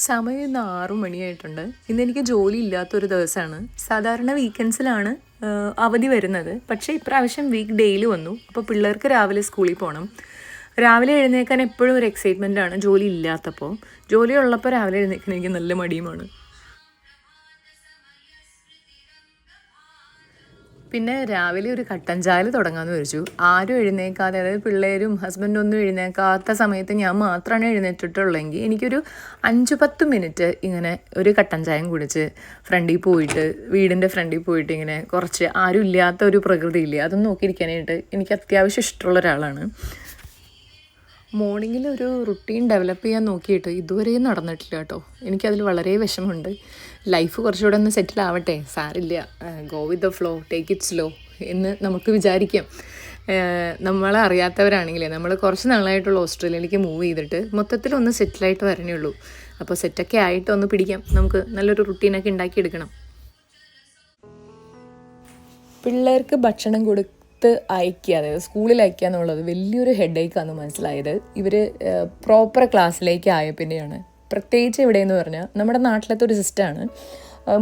സമയം ഇന്ന് 6 മണിയായിട്ടുണ്ട്. ഇന്നെനിക്ക് ജോലി ഇല്ലാത്തൊരു ദിവസമാണ്. സാധാരണ വീക്കെൻഡ്സിലാണ് അവധി വരുന്നത്. പക്ഷേ ഇപ്രാവശ്യം വീക്ക് ഡേയിൽ വന്നു. അപ്പോൾ പിള്ളേർക്ക് രാവിലെ സ്കൂളിൽ പോകണം. രാവിലെ എഴുന്നേൽക്കാൻ എപ്പോഴും ഒരു എക്സൈറ്റ്മെൻറ്റാണ് ജോലി ഇല്ലാത്തപ്പോൾ. ജോലി ഉള്ളപ്പോൾ രാവിലെ എഴുന്നേൽക്കാൻ എനിക്ക് നല്ല മടിയുമാണ്. പിന്നെ രാവിലെ ഒരു കട്ടൻ ചായൽ തുടങ്ങാമെന്ന് വിചാരിച്ചു. ആരും എഴുന്നേൽക്കാതെ, അതായത് പിള്ളേരും ഹസ്ബൻഡും ഒന്നും എഴുന്നേൽക്കാത്ത സമയത്ത് ഞാൻ മാത്രമാണ് എഴുന്നേറ്റിട്ടുള്ളെങ്കിൽ എനിക്കൊരു 5-10 മിനിറ്റ് ഇങ്ങനെ ഒരു കട്ടൻ ചായം കുടിച്ച് വീടിൻ്റെ ഫ്രണ്ടിൽ പോയിട്ട് ഇങ്ങനെ കുറച്ച് ആരും ഇല്ലാത്ത ഒരു പ്രകൃതിയില്ലേ, അതൊന്നും നോക്കിയിരിക്കാനായിട്ട് എനിക്ക് അത്യാവശ്യം ഇഷ്ടമുള്ള ഒരാളാണ്. മോർണിംഗിൽ ഒരു റുട്ടീൻ ഡെവലപ്പ് ചെയ്യാൻ നോക്കിയിട്ട് ഇതുവരെയും നടന്നിട്ടില്ല കേട്ടോ. എനിക്കതിൽ വളരെ വിഷമമുണ്ട്. ലൈഫ് കുറച്ചുകൂടെ ഒന്ന് സെറ്റിൽ ആവട്ടെ, സാരില്ല, go with the flow, take it slow എന്ന് നമുക്ക് വിചാരിക്കാം. നമ്മളെ അറിയാത്തവരാണെങ്കിലേ, നമ്മൾ കുറച്ച് നാളായിട്ടുള്ള ഓസ്ട്രേലിയയിലേക്ക് മൂവ് ചെയ്തിട്ട് മൊത്തത്തിലൊന്ന് സെറ്റിലായിട്ട് വരണേ ഉള്ളൂ. അപ്പോൾ സെറ്റൊക്കെ ആയിട്ട് ഒന്ന് പിടിക്കാം, നമുക്ക് നല്ലൊരു റുട്ടീനൊക്കെ ഉണ്ടാക്കിയെടുക്കണം. പിള്ളേർക്ക് ഭക്ഷണം അയക്കുക, അതായത് സ്കൂളിൽ അയക്കുക എന്നുള്ളത് വലിയൊരു ഹെഡേക്കാണെന്ന് മനസ്സിലായത് ഇവർ പ്രോപ്പർ ക്ലാസ്സിലേക്ക് ആയ പിന്നെയാണ്. പ്രത്യേകിച്ച് ഇവിടെയെന്ന് പറഞ്ഞാൽ നമ്മുടെ നാട്ടിലത്തെ ഒരു സിസ്റ്റമാണ്,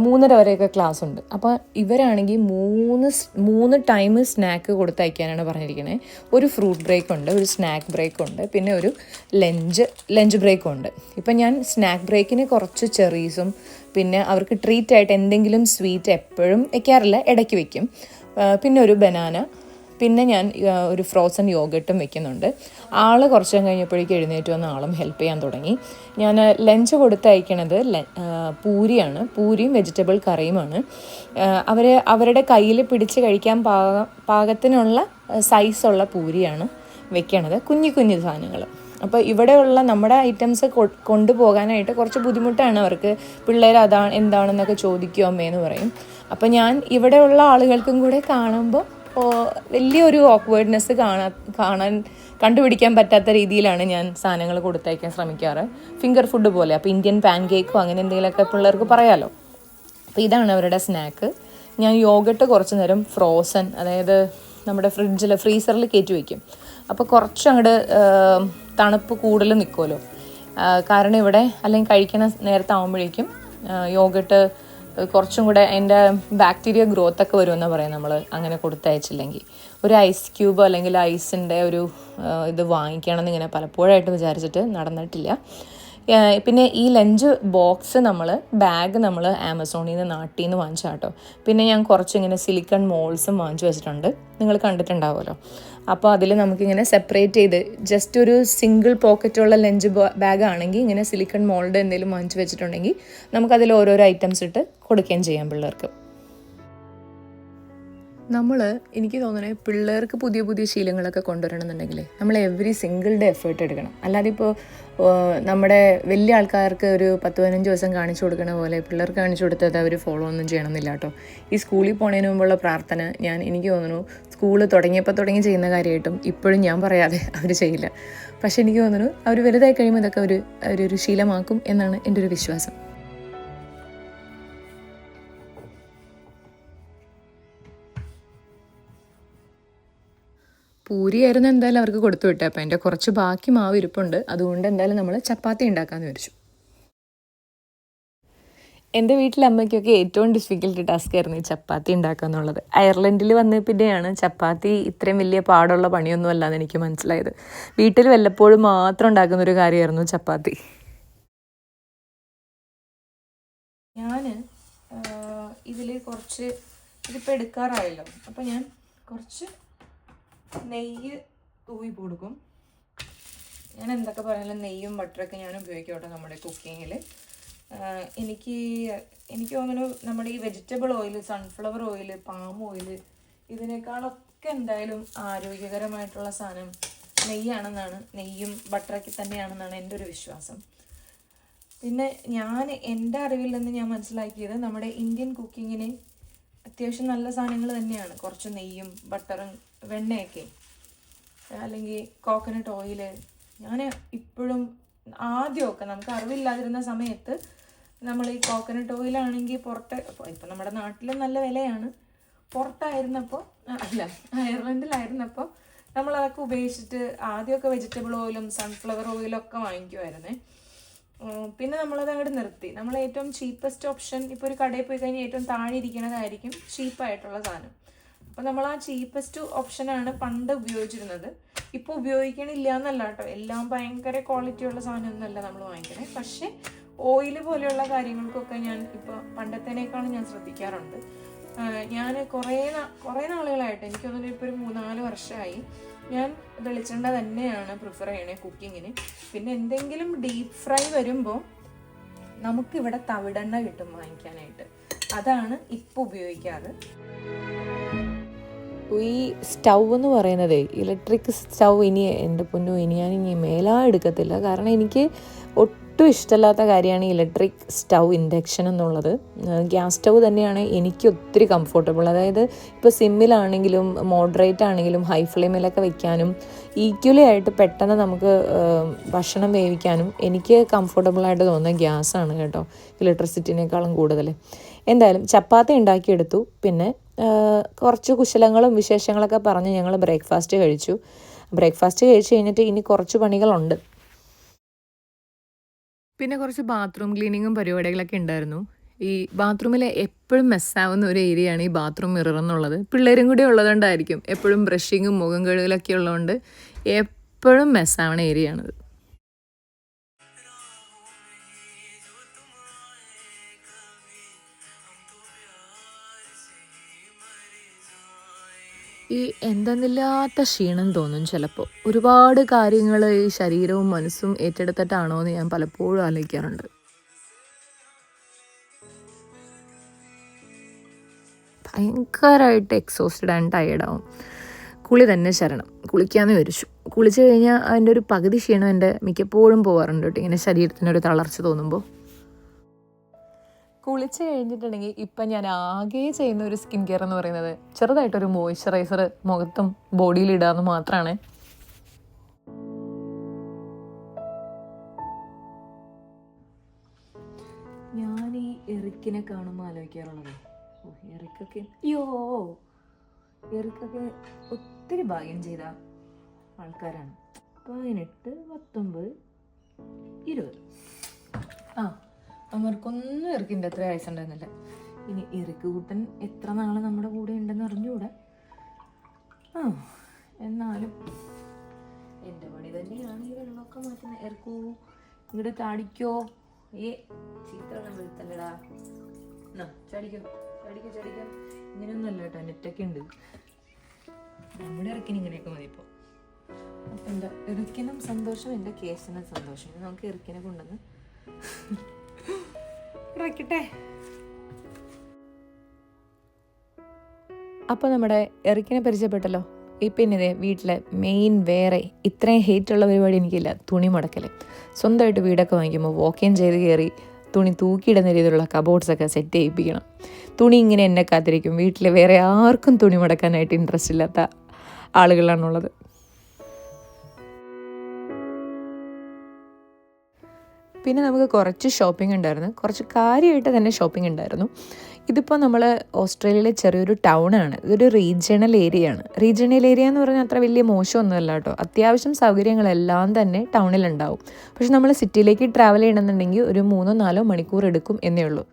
3:30 വരെയൊക്കെ ക്ലാസ് ഉണ്ട്. അപ്പോൾ ഇവരാണെങ്കിൽ 3 ടൈം സ്നാക്ക് കൊടുത്തയക്കാനാണ് പറഞ്ഞിരിക്കുന്നത്. ഒരു ഫ്രൂട്ട് ബ്രേക്ക് ഉണ്ട്, ഒരു സ്നാക്ക് ബ്രേക്ക് ഉണ്ട്, പിന്നെ ഒരു ലഞ്ച് ബ്രേക്കും ഉണ്ട്. ഇപ്പം ഞാൻ സ്നാക്ക് ബ്രേക്കിന് കുറച്ച് ചെറീസും പിന്നെ അവർക്ക് ട്രീറ്റായിട്ട് എന്തെങ്കിലും സ്വീറ്റ് എപ്പോഴും വയ്ക്കാറില്ല, ഇടയ്ക്ക് വയ്ക്കും. പിന്നെ ഒരു ബനാന, പിന്നെ ഞാൻ ഒരു ഫ്രോസൺ യോഗട്ടും വെക്കുന്നുണ്ട്. ആൾ കുറച്ച് കഴിഞ്ഞപ്പോഴേക്കും എഴുന്നേറ്റ് വന്ന ആളും ഹെൽപ്പ് ചെയ്യാൻ തുടങ്ങി. ഞാൻ ലഞ്ച് കൊടുത്തയക്കണത് പൂരിയാണ്, പൂരിയും വെജിറ്റബിൾ കറിയുമാണ്. അവരുടെ കയ്യിൽ പിടിച്ച് കഴിക്കാൻ പാകത്തിനുള്ള സൈസുള്ള പൂരിയാണ് വെക്കണത്, കുഞ്ഞു സാധനങ്ങൾ. അപ്പോൾ ഇവിടെയുള്ള നമ്മുടെ ഐറ്റംസ് കൊണ്ടുപോകാനായിട്ട് കുറച്ച് ബുദ്ധിമുട്ടാണ് അവർക്ക്. പിള്ളേർ എന്താണെന്നൊക്കെ ചോദിക്കുമോ അമ്മയെന്ന് പറയും. അപ്പോൾ ഞാൻ ഇവിടെയുള്ള ആളുകൾക്കും കൂടെ കാണുമ്പോൾ വലിയൊരു ഓക്വേർഡ്നെസ് കണ്ടുപിടിക്കാൻ പറ്റാത്ത രീതിയിലാണ് ഞാൻ സാധനങ്ങൾ കൊടുത്തയക്കാൻ ശ്രമിക്കാറ്. ഫിംഗർ ഫുഡ് പോലെ, അപ്പോൾ ഇന്ത്യൻ പാൻ കേക്കോ അങ്ങനെ എന്തെങ്കിലുമൊക്കെ പിള്ളേർക്ക് പറയാമല്ലോ. അപ്പോൾ ഇതാണ് അവരുടെ സ്നാക്ക്. ഞാൻ യോഗട്ട് കുറച്ച് നേരം ഫ്രോസൺ, അതായത് നമ്മുടെ ഫ്രീസറിൽ കയറ്റി വയ്ക്കും. അപ്പോൾ കുറച്ച് അങ്ങോട്ട് തണുപ്പ് കൂടുതൽ നിൽക്കുമല്ലോ. കാരണം ഇവിടെ അല്ലെങ്കിൽ കഴിക്കണ നേരത്തെ ആകുമ്പോഴേക്കും യോഗട്ട് കുറച്ചും കൂടെ അതിൻ്റെ ബാക്ടീരിയ ഗ്രോത്തൊക്കെ വരുമെന്ന് പറയാം നമ്മൾ അങ്ങനെ കൊടുത്തയച്ചില്ലെങ്കിൽ. ഒരു ഐസ് ക്യൂബ് അല്ലെങ്കിൽ ഐസിൻ്റെ ഒരു ഇത് വാങ്ങിക്കണമെന്ന് ഇങ്ങനെ പലപ്പോഴായിട്ട് വിചാരിച്ചിട്ട് നടന്നിട്ടില്ല. പിന്നെ ഈ ലഞ്ച് ബാഗ് നമ്മൾ ആമസോണിൽ നിന്ന് നാട്ടിൽ നിന്ന് വാങ്ങിച്ചാൽ കേട്ടോ. പിന്നെ ഞാൻ കുറച്ചിങ്ങനെ സിലിക്കൺ മോൾസും വാങ്ങിച്ചു വെച്ചിട്ടുണ്ട്, നിങ്ങൾ കണ്ടിട്ടുണ്ടാവുമല്ലോ. അപ്പോൾ അതിൽ നമുക്കിങ്ങനെ സെപ്പറേറ്റ് ചെയ്ത്, ജസ്റ്റ് ഒരു സിംഗിൾ പോക്കറ്റുള്ള ലഞ്ച് ബാഗ് ആണെങ്കിൽ ഇങ്ങനെ സിലിക്കൺ മോൾഡ് എന്തെങ്കിലും വാങ്ങിച്ചു വെച്ചിട്ടുണ്ടെങ്കിൽ നമുക്കതിൽ ഓരോരോ ഐറ്റംസ് ഇട്ട് കൊടുക്കുകയും ചെയ്യാം പിള്ളേർക്ക്. എനിക്ക് തോന്നുന്നത് പിള്ളേർക്ക് പുതിയ ശീലങ്ങളൊക്കെ കൊണ്ടുവരണമെന്നുണ്ടെങ്കിൽ നമ്മൾ എവറി സിംഗിൾ ഡേ എഫേർട്ട് എടുക്കണം. അല്ലാതെ ഇപ്പോൾ നമ്മുടെ വലിയ ആൾക്കാർക്ക് ഒരു 10-15 ദിവസം കാണിച്ചു കൊടുക്കണ പോലെ പിള്ളേർക്ക് കാണിച്ചു കൊടുത്തത് അവർ ഫോളോ ഒന്നും ചെയ്യണമെന്നില്ല കേട്ടോ. ഈ സ്കൂളിൽ പോണതിന് മുമ്പുള്ള പ്രാർത്ഥന എനിക്ക് തോന്നുന്നു സ്കൂള് തുടങ്ങി ചെയ്യുന്ന കാര്യമായിട്ടും ഇപ്പോഴും ഞാൻ പറയാതെ അവർ ചെയ്യില്ല. പക്ഷെ എനിക്ക് തോന്നുന്നു അവർ വലുതായി കഴിയുമ്പോൾ ഇതൊക്കെ ഒരു ശീലമാക്കും എന്നാണ് എൻ്റെ ഒരു വിശ്വാസം. പൂരിയായിരുന്നു എന്തായാലും അവർക്ക് കൊടുത്തു വിട്ടേ. അപ്പം എൻ്റെ കുറച്ച് ബാക്കി മാവ് ഇരിപ്പുണ്ട്, അതുകൊണ്ട് എന്തായാലും നമ്മൾ ചപ്പാത്തി ഉണ്ടാക്കാമെന്ന് വിചാരിച്ചു. എൻ്റെ വീട്ടിലെ അമ്മയ്ക്കൊക്കെ ഏറ്റവും ഡിഫിക്കൽട്ട് ടാസ്ക് ആയിരുന്നു ഈ ചപ്പാത്തി ഉണ്ടാക്കുക എന്നുള്ളത്. അയർലൻഡിൽ വന്ന പിന്നെയാണ് ചപ്പാത്തി ഇത്രയും വലിയ പാടുള്ള പണിയൊന്നും അല്ലാന്ന് എനിക്ക് മനസ്സിലായത്. വീട്ടിൽ വല്ലപ്പോഴും മാത്രം ഉണ്ടാക്കുന്ന ഒരു കാര്യമായിരുന്നു ചപ്പാത്തി. ഞാൻ ഇതിപ്പോൾ എടുക്കാറായല്ലോ, അപ്പം ഞാൻ കുറച്ച് നെയ്യ് തൂവി കൊടുക്കും. ഞാൻ എന്തൊക്കെ പറഞ്ഞാലും നെയ്യും ബട്ടറൊക്കെ ഞാൻ ഉപയോഗിക്കും കേട്ടോ നമ്മുടെ കുക്കിങ്ങിൽ. എനിക്ക് തോന്നുന്നു നമ്മുടെ ഈ vegetable oil, sunflower oil, palm oil ഇതിനേക്കാളൊക്കെ എന്തായാലും ആരോഗ്യകരമായിട്ടുള്ള സാധനം നെയ്യും ബട്ടറൊക്കെ തന്നെയാണെന്നാണ് എൻ്റെ ഒരു വിശ്വാസം. പിന്നെ എൻ്റെ അറിവിൽ നിന്ന് ഞാൻ മനസ്സിലാക്കിയത് നമ്മുടെ ഇന്ത്യൻ കുക്കിങ്ങിന് അത്യാവശ്യം നല്ല സാധനങ്ങൾ തന്നെയാണ്. കുറച്ച് നെയ്യും ബട്ടറും വെണ്ണയൊക്കെ, അല്ലെങ്കിൽ കോക്കനട്ട് ഓയിൽ. ഞാൻ ഇപ്പോഴും ആദ്യമൊക്കെ നമുക്ക് അറിവില്ലാതിരുന്ന സമയത്ത് നമ്മൾ ഈ കോക്കനട്ട് ഓയിലാണെങ്കിൽ ഇപ്പം നമ്മുടെ നാട്ടിലും നല്ല വിലയാണ്. അയർലൻഡിലായിരുന്നപ്പോൾ നമ്മളതൊക്കെ ഉപയോഗിച്ചിട്ട് ആദ്യമൊക്കെ വെജിറ്റബിൾ ഓയിലും സൺഫ്ലവർ ഓയിലും ഒക്കെ വാങ്ങിക്കുമായിരുന്നേ. പിന്നെ നമ്മളത് അങ്ങോട്ട് നിർത്തി. നമ്മൾ ഏറ്റവും ചീപ്പസ്റ്റ് ഓപ്ഷൻ, ഇപ്പോൾ ഒരു കടയിൽ പോയി കഴിഞ്ഞാൽ ഏറ്റവും താഴെ ഇരിക്കണതായിരിക്കും ചീപ്പായിട്ടുള്ള സാധനം. അപ്പോൾ നമ്മൾ ആ ചീപ്പസ്റ്റ് ഓപ്ഷനാണ് പണ്ട് ഉപയോഗിച്ചിരുന്നത്. ഇപ്പോൾ ഉപയോഗിക്കണില്ല എന്നല്ല കേട്ടോ, എല്ലാം ഭയങ്കര ക്വാളിറ്റിയുള്ള സാധനമൊന്നുമല്ല നമ്മൾ വാങ്ങിക്കണേ. പക്ഷേ ഓയിൽ പോലെയുള്ള കാര്യങ്ങൾക്കൊക്കെ ഞാൻ ഇപ്പോൾ പണ്ടത്തേനേക്കാളും ഞാൻ ശ്രദ്ധിക്കാറുണ്ട്. ഞാൻ കുറേ നാളുകളായിട്ട്, എനിക്ക് തോന്നുന്നു ഇപ്പോൾ ഒരു 3-4 വർഷമായി ഞാൻ വെളിച്ചെണ്ണ തന്നെയാണ് പ്രിഫർ ചെയ്യണേ കുക്കിങ്ങിന്. പിന്നെ എന്തെങ്കിലും ഡീപ്പ് ഫ്രൈ വരുമ്പോൾ നമുക്കിവിടെ തവിടെണ്ണ കിട്ടും വാങ്ങിക്കാനായിട്ട്, അതാണ് ഇപ്പോൾ ഉപയോഗിക്കാറ്. ഈ സ്റ്റൗ എന്ന് പറയുന്നത് ഇലക്ട്രിക് സ്റ്റൗ ഇനി എൻ്റെ പൊന്നു ഇനി ഞാനിനി മേലാ എടുക്കത്തില്ല. കാരണം എനിക്ക് ഒട്ടും ഇഷ്ടമില്ലാത്ത കാര്യമാണ് ഇലക്ട്രിക് സ്റ്റൗ, ഇൻഡക്ഷൻ എന്നുള്ളത്. ഗ്യാസ് സ്റ്റൗ തന്നെയാണ് എനിക്ക് ഒത്തിരി കംഫർട്ടബിൾ. അതായത് ഇപ്പോൾ സിമ്മിലാണെങ്കിലും മോഡറേറ്റ് ആണെങ്കിലും ഹൈ ഫ്ലെയിമിലൊക്കെ വെക്കാനും ഈക്വലി ആയിട്ട് പെട്ടെന്ന് നമുക്ക് ഭക്ഷണം വേവിക്കാനും എനിക്ക് കംഫർട്ടബിളായിട്ട് തോന്നുന്ന ഗ്യാസാണ് കേട്ടോ, ഇലക്ട്രിസിറ്റിനേക്കാളും കൂടുതൽ. എന്തായാലും ചപ്പാത്തി ഉണ്ടാക്കിയെടുത്തു. പിന്നെ കുറച്ച് കുശലങ്ങളും വിശേഷങ്ങളൊക്കെ പറഞ്ഞ് ഞങ്ങൾ ബ്രേക്ക്ഫാസ്റ്റ് കഴിച്ചു. ബ്രേക്ക്ഫാസ്റ്റ് കഴിച്ച് കഴിഞ്ഞിട്ട് ഇനി കുറച്ച് പണികളുണ്ട്. പിന്നെ കുറച്ച് ബാത്റൂം ക്ലീനിങ്ങും പരിപാടികളൊക്കെ ഉണ്ടായിരുന്നു. ഈ ബാത്റൂമിൽ എപ്പോഴും മെസ്സാവുന്ന ഒരു ഏരിയയാണ് ഈ ബാത്റൂം മിറർ എന്നുള്ളത്. പിള്ളേരും കൂടി ഉള്ളതുകൊണ്ടായിരിക്കും, എപ്പോഴും ബ്രഷിങ്ങും മുഖം കഴുകലൊക്കെ ഉള്ളതുകൊണ്ട് എപ്പോഴും മെസ്സാവണ ഏരിയയാണിത്. ഈ എന്തെന്നില്ലാത്ത ക്ഷീണം തോന്നും ചിലപ്പോൾ. ഒരുപാട് കാര്യങ്ങൾ ഈ ശരീരവും മനസ്സും ഏറ്റെടുത്തിട്ടാണോ എന്ന് ഞാൻ പലപ്പോഴും ആലോചിക്കാറുണ്ട്. ഭയങ്കരമായിട്ട് എക്സോസ്റ്റഡ് ആൻഡ് ടയേർഡാവും. കുളി തന്നെ ശരണം, കുളിക്കാമെന്ന് വിചാരിച്ചു. കുളിച്ച് കഴിഞ്ഞാൽ അതിൻ്റെ ഒരു പകുതി ക്ഷീണം എൻ്റെ മിക്കപ്പോഴും പോകാറുണ്ട് കേട്ടോ, ഇങ്ങനെ ശരീരത്തിനൊരു തളർച്ച തോന്നുമ്പോൾ. കുളിച്ച് കഴിഞ്ഞിട്ടുണ്ടെങ്കിൽ ഇപ്പം ഞാൻ ആകെ ചെയ്യുന്ന ഒരു സ്കിൻ കെയർ എന്ന് പറയുന്നത് ചെറുതായിട്ടൊരു മോയ്സ്ചറൈസർ മുഖത്തും ബോഡിയിൽ ഇടാമെന്ന് മാത്രമാണ്. ഞാൻ ഈ എറിക്കിനെ കാണുമ്പോൾ ആലോചിക്കാറുള്ളത്, എറിക്കൊക്കെ ഒത്തിരി ഭാഗ്യം ചെയ്ത ആൾക്കാരാണ്. 18, 19, 20 അവർക്കൊന്നും എറിക്കിൻ്റെ അത്ര വയസ്സുണ്ടായിരുന്നില്ല. ഇനി എറിക്ക് കൂട്ടൻ എത്ര നാൾ നമ്മുടെ കൂടെ ഉണ്ടെന്ന് അറിഞ്ഞുകൂടെ. എന്നാലും എൻ്റെ പണി തന്നെയാണ് ഈ വെള്ളമൊക്കെ മാറ്റുന്നത്. എറിക്കൂ, ഇങ്ങോട്ട് ചാടിക്കോ, ചീത്തളം വെളുത്തല്ലടാ, ചടിക്കോ ചടിക്കോ ചടിക്കോ. ഇങ്ങനെയൊന്നുമല്ല കേട്ടോ, നെറ്റൊക്കെ ഉണ്ട്. നമ്മുടെ ഇറക്കിന് ഇങ്ങനെയൊക്കെ മതി ഇപ്പോൾ. അപ്പം എൻ്റെ എറിക്കിനും സന്തോഷം, എൻ്റെ കേസിനും സന്തോഷം. ഇനി നമുക്ക് എറിക്കിനെ കൊണ്ടുവന്ന് വയ്ക്കട്ടെ. അപ്പോൾ നമ്മുടെ എറിക്കിനെ പരിചയപ്പെട്ടല്ലോ. ഇപ്പം ഇതേ വീട്ടിലെ മെയിൻ വേറെ ഇത്രയും ഹേറ്റുള്ള പരിപാടി എനിക്കില്ല, തുണി മുടക്കൽ. സ്വന്തമായിട്ട് വീടൊക്കെ വാങ്ങിക്കുമ്പോൾ വോക്കിൻ ചെയ്ത് കയറി തുണി തൂക്കിയിടുന്ന രീതിയിലുള്ള കബോർഡ്സൊക്കെ സെറ്റ് ചെയ്യിപ്പിക്കണം. തുണി ഇങ്ങനെ എന്നെ കാത്തിരിക്കും. വീട്ടിൽ വേറെ ആർക്കും തുണി മുടക്കാനായിട്ട് ഇൻട്രസ്റ്റ് ഇല്ലാത്ത ആളുകളാണുള്ളത്. പിന്നെ നമുക്ക് കുറച്ച് ഷോപ്പിംഗ് ഉണ്ടായിരുന്നു, കുറച്ച് കാര്യമായിട്ട് തന്നെ ഷോപ്പിംഗ് ഉണ്ടായിരുന്നു. ഇതിപ്പോൾ നമ്മൾ ഓസ്ട്രേലിയയിലെ ചെറിയൊരു ടൗണാണ്. ഇതൊരു റീജിയണൽ ഏരിയയാണ്. റീജിയണൽ ഏരിയ എന്ന് പറഞ്ഞാൽ അത്ര വലിയ മോശമൊന്നുമല്ല കേട്ടോ. അത്യാവശ്യം സൗകര്യങ്ങളെല്ലാം തന്നെ ടൗണിലുണ്ടാവും. പക്ഷെ നമ്മൾ സിറ്റിയിലേക്ക് ട്രാവൽ ചെയ്യണമെന്നുണ്ടെങ്കിൽ ഒരു 3-4 മണിക്കൂർ എടുക്കും എന്നേ ഉള്ളൂ.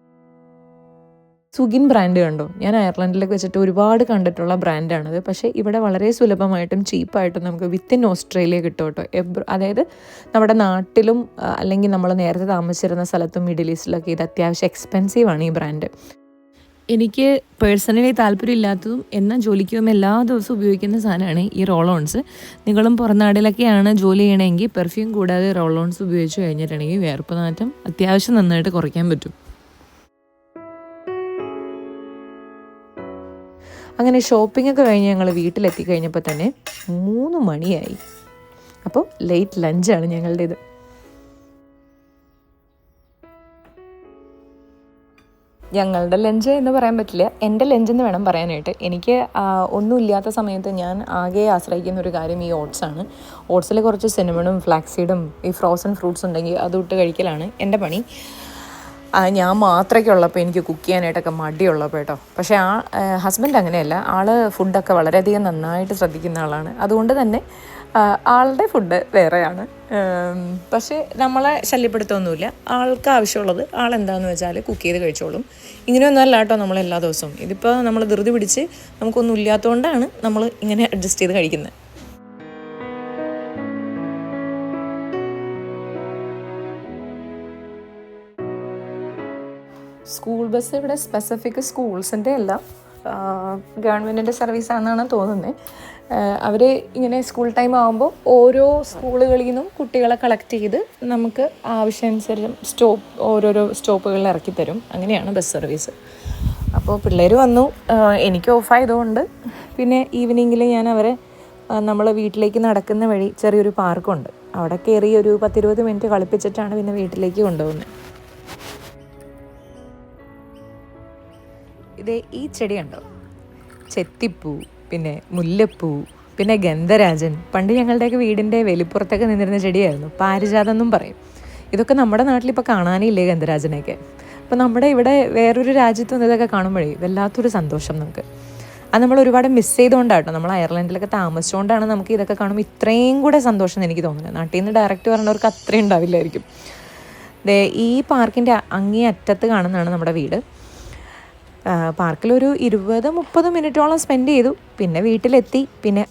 സുഗിൻ ബ്രാൻഡ് കണ്ടോ? ഞാൻ അയർലൻഡിലൊക്കെ വെച്ചിട്ട് ഒരുപാട് കണ്ടിട്ടുള്ള ബ്രാൻഡാണത്. പക്ഷേ ഇവിടെ വളരെ സുലഭമായിട്ടും ചീപ്പായിട്ടും നമുക്ക് വിത്തിൻ ഓസ്ട്രേലിയ കിട്ടും കേട്ടോ. അതായത് നമ്മുടെ നാട്ടിലും അല്ലെങ്കിൽ നമ്മൾ നേരത്തെ താമസിച്ചിരുന്ന സ്ഥലത്തും മിഡിൽ ഈസ്റ്റിലൊക്കെ ഇത് അത്യാവശ്യം എക്സ്പെൻസീവാണ് ഈ ബ്രാൻഡ്. എനിക്ക് പേഴ്സണലി താല്പര്യമില്ലാത്തതും എന്നാൽ ജോലിക്ക് പോകുമ്പോൾ എല്ലാ ദിവസവും ഉപയോഗിക്കുന്ന സാധനമാണ് ഈ റോൾ ഓൺസ്. നിങ്ങളും പുറംനാട്ടിലൊക്കെയാണ് ജോലി ചെയ്യണമെങ്കിൽ പെർഫ്യൂം കൂടാതെ റോൾ ഓൺസ് ഉപയോഗിച്ച് കഴിഞ്ഞിട്ടുണ്ടെങ്കിൽ വിയർപ്പ് നാറ്റം അത്യാവശ്യം നന്നായിട്ട് കുറയ്ക്കാൻ പറ്റും. അങ്ങനെ ഷോപ്പിംഗ് ഒക്കെ കഴിഞ്ഞ് ഞങ്ങൾ വീട്ടിലെത്തി കഴിഞ്ഞപ്പോൾ തന്നെ 3 മണിയായി. അപ്പോൾ ലേറ്റ് ലഞ്ചാണ് ഞങ്ങളുടെ ഇത്. ഞങ്ങളുടെ ലഞ്ച് എന്ന് പറയാൻ പറ്റില്ല, എൻ്റെ ലഞ്ചെന്ന് വേണം പറയാനായിട്ട്. എനിക്ക് ഒന്നുമില്ലാത്ത സമയത്ത് ഞാൻ ആകെ ആശ്രയിക്കുന്ന ഒരു കാര്യം ഈ ഓട്സാണ്. ഓട്സിൽ കുറച്ച് സിനമണും ഫ്ലാക്സീഡും ഈ ഫ്രോസൺ ഫ്രൂട്ട്സ് ഉണ്ടെങ്കിൽ അതിട്ട് കഴിക്കലാണ് എൻ്റെ പണി. ഞാൻ മാത്രമൊക്കെ ഉള്ളപ്പോൾ എനിക്ക് കുക്ക് ചെയ്യാനായിട്ടൊക്കെ മടിയുള്ളപ്പോൾ കേട്ടോ. പക്ഷേ ഹസ്ബൻഡ് അങ്ങനെയല്ല, ആൾ ഫുഡൊക്കെ വളരെയധികം നന്നായിട്ട് ശ്രദ്ധിക്കുന്ന ആളാണ്. അതുകൊണ്ട് തന്നെ ആളുടെ ഫുഡ് വേറെയാണ്. പക്ഷേ നമ്മളെ ശല്യപ്പെടുത്തൊന്നുമില്ല. ആൾക്ക് ആവശ്യമുള്ളത് ആളെന്താണെന്ന് വെച്ചാൽ കുക്ക് ചെയ്ത് കഴിച്ചോളും. ഇങ്ങനെയൊന്നും അല്ല കേട്ടോ നമ്മൾ എല്ലാ ദിവസവും. ഇതിപ്പോൾ നമ്മൾ ധൃതി പിടിച്ച് നമുക്കൊന്നും ഇല്ലാത്തതുകൊണ്ടാണ് നമ്മൾ ഇങ്ങനെ അഡ്ജസ്റ്റ് ചെയ്ത് കഴിക്കുന്നത്. സ്കൂൾ ബസ് ഇവിടെ സ്പെസിഫിക് സ്കൂൾസിൻ്റെ അല്ല, ഗവൺമെൻറ്റിൻ്റെ സർവീസാണെന്നാണ് തോന്നുന്നത്. അവർ ഇങ്ങനെ സ്കൂൾ ടൈം ആകുമ്പോൾ ഓരോ സ്കൂളുകളിൽ നിന്നും കുട്ടികളെ കളക്ട് ചെയ്ത് നമുക്ക് ആവശ്യാനുസരണം ഓരോരോ സ്റ്റോപ്പുകളിൽ ഇറക്കി തരും. അങ്ങനെയാണ് ബസ് സർവീസ്. അപ്പോൾ പിള്ളേർ വന്നു, എനിക്ക് ഓഫായതുകൊണ്ട് പിന്നെ ഈവനിങ്ങിൽ ഞാൻ അവരെ നമ്മൾ വീട്ടിലേക്ക് നടക്കുന്ന വഴി ചെറിയൊരു പാർക്കുണ്ട്, അവിടെ കയറി ഒരു 10-20 മിനിറ്റ് കളിപ്പിച്ചിട്ടാണ് പിന്നെ വീട്ടിലേക്ക് കൊണ്ടുപോകുന്നത്. ഇതേ ഈ ചെടി കണ്ടോ, ചെത്തിപ്പൂ, പിന്നെ മുല്ലപ്പൂ, പിന്നെ ഗന്ധരാജൻ. പണ്ട് ഞങ്ങളുടെയൊക്കെ വീടിൻ്റെ വെളിപ്പുറത്തൊക്കെ നിന്നിരുന്ന ചെടിയായിരുന്നു. പാരിജാതം എന്നും പറയും. ഇതൊക്കെ നമ്മുടെ നാട്ടിലിപ്പോൾ കാണാനില്ലേ ഗന്ധരാജനെയൊക്കെ. അപ്പോൾ നമ്മുടെ ഇവിടെ വേറൊരു രാജ്യത്ത് നിന്ന് ഇതൊക്കെ കാണുമ്പോഴേ വല്ലാത്തൊരു സന്തോഷം നമുക്ക്. അത് നമ്മൾ ഒരുപാട് മിസ് ചെയ്തുകൊണ്ടാട്ടോ, നമ്മൾ അയർലൻഡിലൊക്കെ താമസിച്ചുകൊണ്ടാണ് നമുക്ക് ഇതൊക്കെ കാണുമ്പോൾ ഇത്രയും കൂടെ സന്തോഷം എനിക്ക് തോന്നുന്നത്. നാട്ടിൽ നിന്ന് ഡയറക്റ്റ് പറഞ്ഞവർക്ക് അത്രയും ഉണ്ടാവില്ലായിരിക്കും. ഈ പാർക്കിൻ്റെ അങ്ങേ അറ്റത്ത് കാണുന്നതാണ് നമ്മുടെ വീട്. പാർക്കിലൊരു 20-30 മിനിറ്റോളം സ്പെൻഡ് ചെയ്തു. പിന്നെ വീട്ടിലെത്തി. പിന്നെ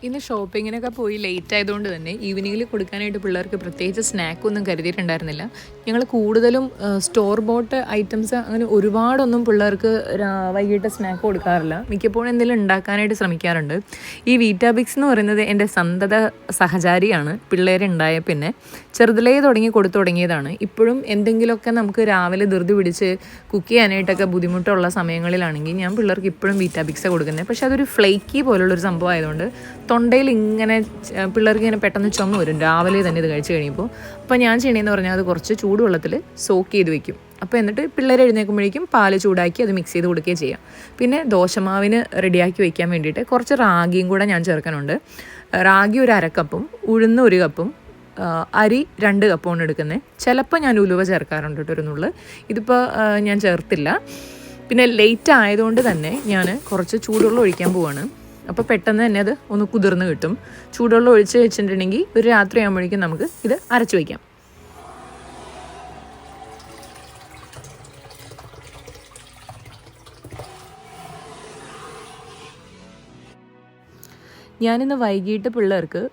ഇന്ന് ഷോപ്പിങ്ങിനൊക്കെ പോയി ലേറ്റ് ആയതുകൊണ്ട് തന്നെ ഈവനിങ്ങിൽ കൊടുക്കാനായിട്ട് പിള്ളേർക്ക് പ്രത്യേകിച്ച് സ്നാക്കൊന്നും കരുതിയിട്ടുണ്ടായിരുന്നില്ല. ഞങ്ങൾ കൂടുതലും സ്റ്റോർ ബോട്ട് ഐറ്റംസ് അങ്ങനെ ഒരുപാടൊന്നും പിള്ളേർക്ക് വൈകിട്ട് സ്നാക്ക് കൊടുക്കാറില്ല. മിക്കപ്പോഴും എന്തെങ്കിലും ഉണ്ടാക്കാനായിട്ട് ശ്രമിക്കാറുണ്ട്. ഈ വീറ്റാബിക്സ് എന്ന് പറയുന്നത് എൻ്റെ സന്തത സഹചാരിയാണ്. പിള്ളേരുണ്ടായ പിന്നെ ചെറുതിലേ കൊടുത്തു തുടങ്ങിയതാണ്. ഇപ്പോഴും എന്തെങ്കിലുമൊക്കെ നമുക്ക് രാവിലെ ധൃതി പിടിച്ച് കുക്ക് ചെയ്യാനായിട്ടൊക്കെ ബുദ്ധിമുട്ടുള്ള സമയങ്ങളിലാണെങ്കിൽ ഞാൻ പിള്ളേർക്ക് ഇപ്പോഴും വീറ്റാബിക്സാണ് കൊടുക്കുന്നത്. പക്ഷേ അതൊരു ഫ്ലേക്കി പോലുള്ളൊരു സംഭവം ആയതുകൊണ്ട് തൊണ്ടയിൽ ഇങ്ങനെ പിള്ളേർക്ക് ഇങ്ങനെ പെട്ടെന്ന് ചുമ വരും രാവിലെ തന്നെ ഇത് കഴിച്ച് കഴിയുമ്പോൾ. അപ്പോൾ ഞാൻ ചെയ്യണമെന്ന് പറഞ്ഞാൽ അത് കുറച്ച് ചൂടുവെള്ളത്തിൽ സോക്ക് ചെയ്ത് വെക്കും. അപ്പോൾ എന്നിട്ട് പിള്ളേർ എഴുന്നേൽക്കുമ്പോഴേക്കും പാല് ചൂടാക്കി അത് മിക്സ് ചെയ്ത് കൊടുക്കുകയും ചെയ്യാം. പിന്നെ ദോശമാവിന് റെഡിയാക്കി വയ്ക്കാൻ വേണ്ടിയിട്ട് കുറച്ച് റാഗിയും കൂടെ ഞാൻ ചേർക്കാനുണ്ട്. റാഗി ഒരു 1/2 കപ്പും ഉഴുന്ന് 1 കപ്പും അരി 2 കപ്പുമാണ് എടുക്കുന്നത്. ചിലപ്പോൾ ഞാൻ ഉലുവ ചേർക്കാറുണ്ട് കേട്ടോ, ഒരു നുള്ള്. ഇതിപ്പോൾ ഞാൻ ചേർത്തില്ല. പിന്നെ ലേറ്റ് ആയതുകൊണ്ട് തന്നെ ഞാൻ കുറച്ച് ചൂടുവെള്ളം ഒഴിക്കാൻ പോവാണ്. അപ്പോൾ പെട്ടെന്ന് തന്നെ അത് ഒന്ന് കുതിർന്ന് കിട്ടും. ചൂടുവെള്ളം ഒഴിച്ച് വെച്ചിട്ടുണ്ടെങ്കിൽ ഒരു രാത്രി ആകുമ്പോഴേക്കും നമുക്ക് ഇത് അരച്ച് വയ്ക്കാം. ഞാനിന്ന് വൈകിട്ട് പിള്ളേർക്ക്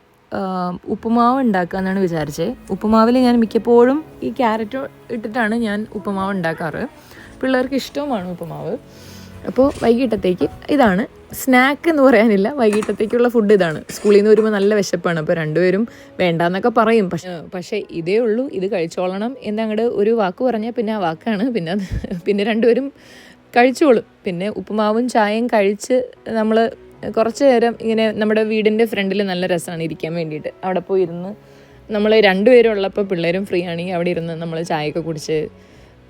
ഉപ്പുമാവ് ഉണ്ടാക്കാമെന്നാണ് വിചാരിച്ചത്. ഉപ്പുമാവിൽ ഞാൻ മിക്കപ്പോഴും ഈ ക്യാരറ്റ് ഇട്ടിട്ടാണ് ഞാൻ ഉപ്പുമാവ് ഉണ്ടാക്കാറ്. പിള്ളേർക്ക് ഇഷ്ടവുമാണ് ഉപ്പുമാവ്. അപ്പോൾ വൈകിട്ടത്തേക്ക് ഇതാണ് സ്നാക്ക് എന്ന് പറയാനില്ല, വൈകിട്ടത്തേക്കുള്ള ഫുഡ് ഇതാണ്. സ്കൂളിൽ നിന്ന് വരുമ്പോൾ നല്ല വിശപ്പാണ്. അപ്പോൾ രണ്ടുപേരും വേണ്ടാന്നൊക്കെ പറയും. പക്ഷേ ഇതേ ഉള്ളൂ, ഇത് കഴിച്ചോളണം എന്നങ്ങോട്ട് ഒരു വാക്ക് പറഞ്ഞാൽ പിന്നെ ആ വാക്കാണ്. പിന്നെ രണ്ടുപേരും കഴിച്ചോളും. പിന്നെ ഉപ്പുമാവും ചായയും കഴിച്ച് നമ്മൾ കുറച്ച് നേരം ഇങ്ങനെ നമ്മുടെ വീടിൻ്റെ ഫ്രണ്ടിൽ നല്ല രസമാണ് ഇരിക്കാൻ വേണ്ടിയിട്ട്. അവിടെ പോയി ഇരുന്ന് നമ്മൾ രണ്ടുപേരും ഉള്ളപ്പോൾ പിള്ളേരും ഫ്രീ ആണെങ്കിൽ അവിടെ ഇരുന്ന് നമ്മൾ ചായയൊക്കെ കുടിച്ച്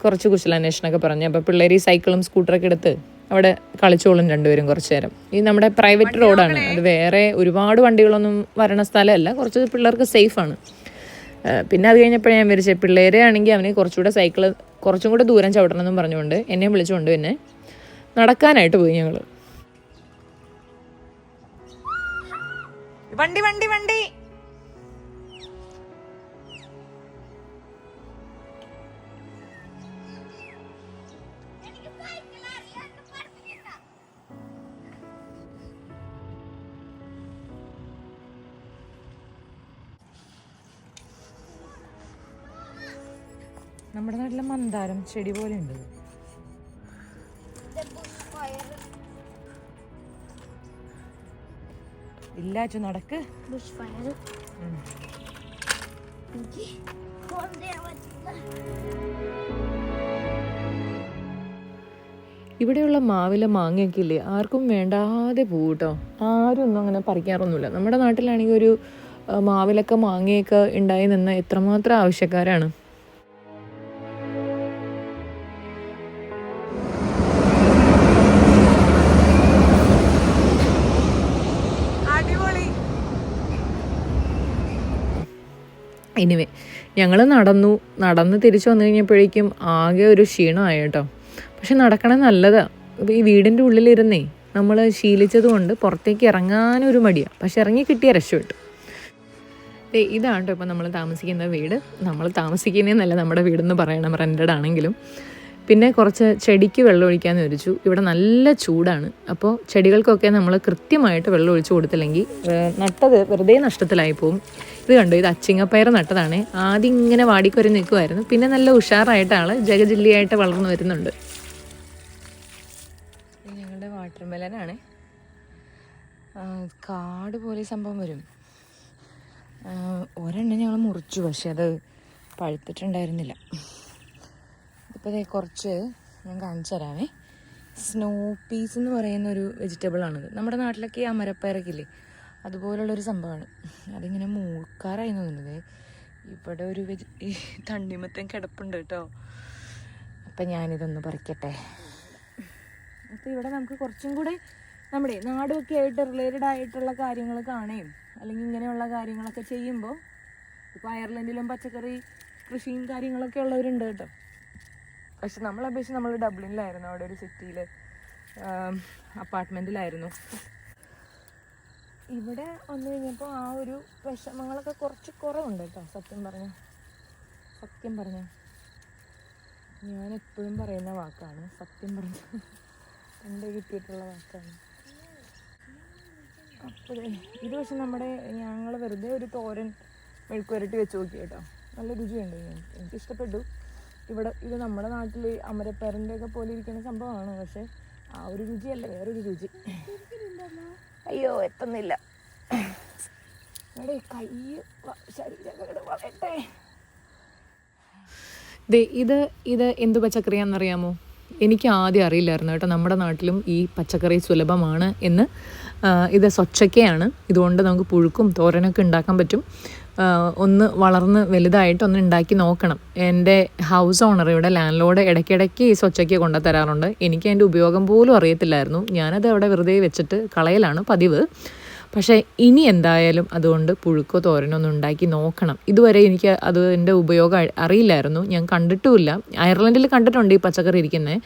കുറച്ച് കുശലാന്വേഷണമൊക്കെ പറഞ്ഞ് അപ്പോൾ പിള്ളേർ ഈ സൈക്കിളും സ്കൂട്ടറൊക്കെ എടുത്ത് അവിടെ കളിച്ചോളും രണ്ടുപേരും കുറച്ച് നേരം. ഈ നമ്മുടെ പ്രൈവറ്റ് റോഡാണ്, അത് വേറെ ഒരുപാട് വണ്ടികളൊന്നും വരണ സ്ഥലമല്ല, കുറച്ച് പിള്ളേർക്ക് സേഫാണ്. പിന്നെ അത് കഴിഞ്ഞപ്പോഴേ ഞാൻ വിചാരിച്ചത് പിള്ളേരെ ആണെങ്കിൽ അവന് കുറച്ചുകൂടെ സൈക്കിള് കുറച്ചും കൂടെ ദൂരം ചവിട്ടണം എന്നും പറഞ്ഞുകൊണ്ട് എന്നെ വിളിച്ചുകൊണ്ട് പിന്നെ നടക്കാനായിട്ട് പോയി ഞങ്ങൾ. വണ്ടി വണ്ടി വണ്ടി നമ്മുടെ നാട്ടിലെ മന്ദാരം ചെടി പോലെ ഉണ്ട്. ഇല്ലാച്ചു നടക്ക്. ഇവിടെയുള്ള മാവിലെ മാങ്ങയൊക്കെ ഇല്ലേ, ആർക്കും വേണ്ടാതെ പോകും കേട്ടോ. ആരും ഒന്നും അങ്ങനെ പറിക്കാറൊന്നുമില്ല. നമ്മുടെ നാട്ടിലാണെങ്കിൽ ഒരു മാവിലൊക്കെ മാങ്ങയൊക്കെ ഉണ്ടായി നിന്ന് എത്രമാത്രം ആവശ്യക്കാരാണ്. എനിവേ ഞങ്ങൾ നടന്ന് തിരിച്ചു വന്നു കഴിഞ്ഞപ്പോഴേക്കും ആകെ ഒരു ക്ഷീണമായി കേട്ടോ. പക്ഷെ നടക്കണേ നല്ലതാണ്. അപ്പോൾ ഈ വീടിൻ്റെ ഉള്ളിലിരുന്നേ നമ്മൾ ശീലിച്ചത് കൊണ്ട് പുറത്തേക്ക് ഇറങ്ങാനൊരു മടിയാണ്. പക്ഷെ ഇറങ്ങി കിട്ടിയ രക്ഷപ്പെട്ടു. ഇതാണ് കേട്ടോ ഇപ്പോൾ നമ്മൾ താമസിക്കുന്ന വീട്. നമ്മൾ താമസിക്കുന്നതെന്നല്ല, നമ്മുടെ വീടെന്ന് പറയണം, റെൻറ്റഡ് ആണെങ്കിലും. പിന്നെ കുറച്ച് ചെടിക്ക് വെള്ളം ഒഴിക്കാമെന്ന് വിചാരിച്ചു. ഇവിടെ നല്ല ചൂടാണ്. അപ്പോൾ ചെടികൾക്കൊക്കെ നമ്മൾ കൃത്യമായിട്ട് വെള്ളം ഒഴിച്ചു കൊടുത്തില്ലെങ്കിൽ നട്ടത് വെറുതെ നഷ്ടത്തിലായി പോവും. ഇത് കണ്ടു, ഇത് അച്ചിങ്ങപ്പയർ നട്ടതാണ്. ആദ്യം ഇങ്ങനെ വാടിക്കൊരു നിൽക്കുമായിരുന്നു, പിന്നെ നല്ല ഉഷാറായിട്ടാണ് ജഗജില്ലിയായിട്ട് വളർന്നു വരുന്നുണ്ട്. ഞങ്ങളുടെ വാട്ടർ മെലനാണ്. കാട് പോലെ സംഭവം വരും. ഒരെണ്ണം ഞങ്ങൾ മുറിച്ചു, പക്ഷെ അത് പഴുത്തിട്ടുണ്ടായിരുന്നില്ല. ഇപ്പോൾ ഇതേ കുറച്ച് ഞാൻ കാണിച്ചു തരാമേ. സ്നോ പീസ് എന്ന് പറയുന്ന ഒരു വെജിറ്റബിളാണിത്. നമ്മുടെ നാട്ടിലൊക്കെ ഈ അമരപ്പയറൊക്കെ ഇല്ലേ, അതുപോലുള്ളൊരു സംഭവമാണ്. അതിങ്ങനെ മൂക്കാറായി തോന്നുന്നത്. ഇവിടെ ഒരു തണ്ണിമത്തൻ കിടപ്പുണ്ട് കേട്ടോ. അപ്പം ഞാനിതൊന്ന് പറിക്കട്ടെ. അപ്പോൾ ഇവിടെ നമുക്ക് കുറച്ചും കൂടെ നമ്മുടെ നാടുമൊക്കെ ആയിട്ട് റിലേറ്റഡ് ആയിട്ടുള്ള കാര്യങ്ങൾ കാണുകയും അല്ലെങ്കിൽ ഇങ്ങനെയുള്ള കാര്യങ്ങളൊക്കെ ചെയ്യുമ്പോൾ, ഇപ്പോൾ അയർലൻഡിലും പച്ചക്കറി കൃഷിയും കാര്യങ്ങളൊക്കെ ഉള്ളവരുണ്ട് കേട്ടോ. പക്ഷെ നമ്മളപേക്ഷിച്ച് നമ്മൾ ഡബ്ലിനിലായിരുന്നു, അവിടെ ഒരു സിറ്റിയിൽ അപ്പാർട്ട്മെൻറ്റിലായിരുന്നു. ഇവിടെ വന്നു കഴിഞ്ഞപ്പോൾ ആ ഒരു വിഷമങ്ങളൊക്കെ കുറച്ച് കുറവുണ്ട് കേട്ടോ. സത്യം പറഞ്ഞ ഞാൻ എപ്പോഴും പറയുന്ന വാക്കാണ്, സത്യം പറഞ്ഞ എൻ്റെ കിട്ടിയിട്ടുള്ള വാക്കാണ്. അപ്പോൾ ഇത് പക്ഷെ ഞങ്ങൾ വെറുതെ ഒരു തോരൻ മെഴുക്കുവരട്ടി വെച്ച് നോക്കി കേട്ടോ. നല്ല രുചിയുണ്ട്, എനിക്കിഷ്ടപ്പെട്ടു. ഇത് നമ്മുടെ നാട്ടിൽ അമരപ്പയറിൻ്റെ ഒക്കെ പോലെ ഇരിക്കുന്ന സംഭവമാണ്, പക്ഷെ ആ ഒരു രുചിയല്ല, വേറൊരു രുചി. അയ്യോ എത്തുന്നില്ല, കൈ ശരീരം വളരട്ടെ. ഇത് എന്ത് പച്ചക്കറിയാണെന്നറിയാമോ? എനിക്ക് ആദ്യം അറിയില്ലായിരുന്നു കേട്ടോ നമ്മുടെ നാട്ടിലും ഈ പച്ചക്കറി സുലഭമാണ് എന്ന്. ഇത് സ്വച്ചക്കയാണ്. ഇതുകൊണ്ട് നമുക്ക് പുഴുക്കും തോരനൊക്കെ ഉണ്ടാക്കാൻ പറ്റും. ഒന്ന് വളർന്ന് വലുതായിട്ട് ഒന്ന് ഉണ്ടാക്കി നോക്കണം. എൻ്റെ ഹൗസ് ഓണർ, ഇവിടെ ലാൻഡ് ലോഡ് ഇടയ്ക്കിടയ്ക്ക് ഈ സ്വച്ചക്ക കൊണ്ടു തരാറുണ്ട്. എനിക്ക് അതിൻ്റെ ഉപയോഗം പോലും അറിയത്തില്ലായിരുന്നു. ഞാനത് അവിടെ വെറുതെ വെച്ചിട്ട് കളയലാണ് പതിവ്. പക്ഷേ ഇനി എന്തായാലും അതുകൊണ്ട് പുഴുക്കോ തോരനോ ഒന്ന് ഉണ്ടാക്കി നോക്കണം. ഇതുവരെ എനിക്ക് അതിൻ്റെ ഉപയോഗം അറിയില്ലായിരുന്നു, ഞാൻ കണ്ടിട്ടുമില്ല. അയർലൻഡിൽ കണ്ടിട്ടുണ്ട് ഈ പച്ചക്കറി ഇരിക്കുന്നത്.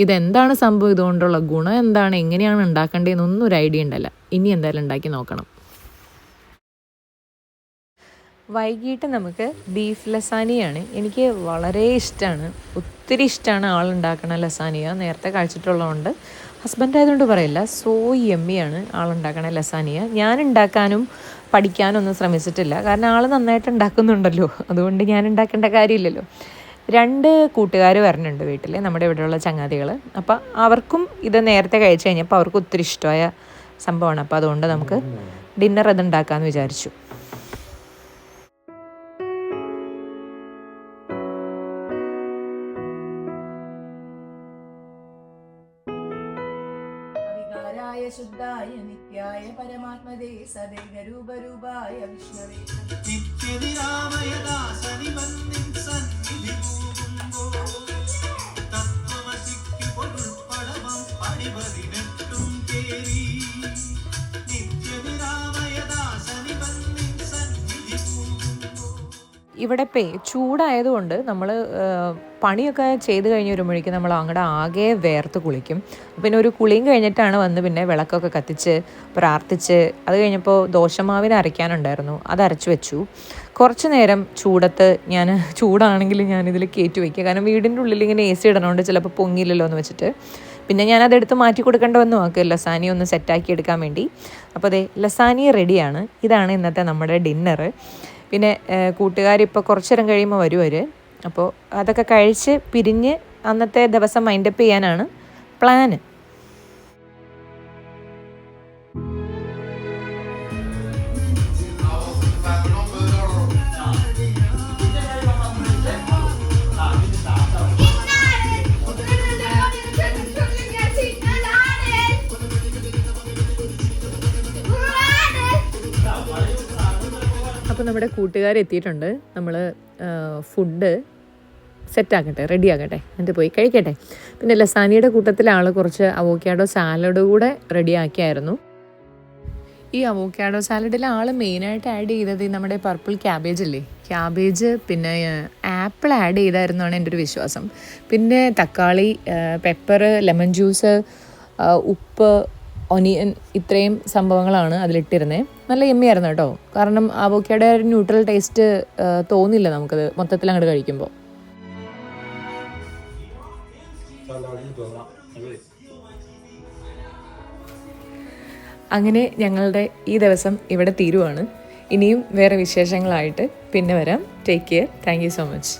ഇതെന്താണ് സംഭവം, ഇതുകൊണ്ടുള്ള ഗുണം എന്താണ്, എങ്ങനെയാണ് ഉണ്ടാക്കേണ്ടതെന്നൊന്നും ഒരു ഐഡിയ ഉണ്ടല്ല. ഇനി എന്തായാലും ഉണ്ടാക്കി നോക്കണം. വൈകിട്ട് നമുക്ക് ബീഫ് ലസാനിയാണ്. എനിക്ക് വളരെ ഇഷ്ടമാണ്, ഒത്തിരി ഇഷ്ടമാണ് ആളുണ്ടാക്കണ ലസാനിയ. നേരത്തെ കഴിച്ചിട്ടുള്ളതുകൊണ്ട് ഹസ്ബൻഡ് ആയതുകൊണ്ട് പറയില്ല, സോ യമ്മിയാണ് ആളുണ്ടാക്കണ ലസാനിയ. ഞാൻ ഉണ്ടാക്കാനും പഠിക്കാനൊന്നും ശ്രമിച്ചിട്ടില്ല, കാരണം ആൾ നന്നായിട്ട് ഉണ്ടാക്കുന്നുണ്ടല്ലോ, അതുകൊണ്ട് ഞാൻ ഉണ്ടാക്കേണ്ട കാര്യമില്ലല്ലോ. 2 കൂട്ടുകാർ വരുന്നുണ്ട് വീട്ടിൽ, നമ്മുടെ ഇവിടെയുള്ള ചങ്ങാതികൾ. അപ്പം അവർക്കും ഇത് നേരത്തെ കഴിച്ച് കഴിഞ്ഞപ്പോൾ അവർക്ക് ഒത്തിരി ഇഷ്ടമായ സംഭവമാണ്. അപ്പോൾ അതുകൊണ്ട് നമുക്ക് ഡിന്നർ അത് ഉണ്ടാക്കാമെന്ന് വിചാരിച്ചു. ശുദ്ധായ നിത്യായ പരമാത്മദേ സദേകരൂപരൂപായ വിഷ്ണവേ നിത്യനിരാമയ ദാസനി വന്ദിൻ സന്നിധി പൂകുമ്പോൾ തത്വമസിക്ക് പൊരുൾപ്പടമം പടിപതിനെട്ടും കേറി നിത്യനിരാമയ ദാസനി വന്ദിൻ സന്നിധി പൂകുമ്പോൾ. ഇവിടെ ചൂടായതുകൊണ്ട് നമ്മൾ പണിയൊക്കെ ചെയ്ത് കഴിഞ്ഞ് വരുമ്പോഴേക്കും നമ്മൾ അങ്ങോട്ട് ആകെ വേർത്ത് കുളിക്കും. പിന്നെ ഒരു കുളിയും കഴിഞ്ഞിട്ടാണ് വന്ന് പിന്നെ വിളക്കൊക്കെ കത്തിച്ച് പ്രാർത്ഥിച്ച്, അത് കഴിഞ്ഞപ്പോൾ ദോശമാവിന് അരയ്ക്കാനുണ്ടായിരുന്നു, അത് അരച്ച് വെച്ചു. കുറച്ച് നേരം ചൂടത്ത് ചൂടാണെങ്കിൽ ഞാനിതിൽ കയറ്റി വയ്ക്കുക, കാരണം വീടിൻ്റെ ഉള്ളിൽ ഇങ്ങനെ AC ഇടണോണ്ട് ചിലപ്പോൾ പൊങ്ങിയില്ലല്ലോ എന്ന് വെച്ചിട്ട്. പിന്നെ ഞാനതെടുത്ത് മാറ്റി കൊടുക്കേണ്ട വന്നു നോക്കുക, ലസാനി ഒന്ന് സെറ്റാക്കി എടുക്കാൻ വേണ്ടി. അപ്പോൾ അതെ, ലസാനി റെഡിയാണ്. ഇതാണ് ഇന്നത്തെ നമ്മുടെ ഡിന്നർ. പിന്നെ കൂട്ടുകാരിപ്പോൾ കുറച്ച് നേരം കഴിയുമ്പോൾ വരുവർ. അപ്പോൾ അതൊക്കെ കഴിച്ച് പിരിഞ്ഞ് അന്നത്തെ ദിവസം മൈൻഡപ്പ് ചെയ്യാനാണ് പ്ലാന്. അപ്പോൾ നമ്മുടെ കൂട്ടുകാരെത്തിയിട്ടുണ്ട്. നമ്മൾ ഫുഡ് സെറ്റാക്കട്ടെ, റെഡിയാക്കട്ടെ, എന്നിട്ട് പോയി കഴിക്കട്ടെ. പിന്നെ ലസാനിയുടെ കൂട്ടത്തിൽ ആൾ കുറച്ച് അവോക്കാഡോ സാലഡ് കൂടെ റെഡിയാക്കിയായിരുന്നു. ഈ അവോക്കാഡോ സാലഡിൽ ആൾ മെയിനായിട്ട് ആഡ് ചെയ്തത് നമ്മുടെ പർപ്പിൾ ക്യാബേജ് അല്ലേ, ക്യാബേജ്, പിന്നെ ആപ്പിൾ ആഡ് ചെയ്തായിരുന്നാണ് എൻ്റെ ഒരു വിശ്വാസം. പിന്നെ തക്കാളി, പെപ്പർ, ലെമൺ ജ്യൂസ്, ഉപ്പ്, ഒനിയൻ ഇത്രയും സംഭവങ്ങളാണ് അതിലിട്ടിരുന്നത്. നല്ല യമ്മിയായിരുന്നു കേട്ടോ. കാരണം ആവോക്കാഡോ ഒരു ന്യൂട്രൽ ടേസ്റ്റ് തോന്നില്ല നമുക്കത് മൊത്തത്തിൽ അങ്ങോട്ട് കഴിക്കുമ്പോൾ. അങ്ങനെ ഞങ്ങളുടെ ഈ ദിവസം ഇവിടെ തീരുവാണ്. ഇനിയും വേറെ വിശേഷങ്ങളായിട്ട് പിന്നെ വരാം. Take care. Thank you so much.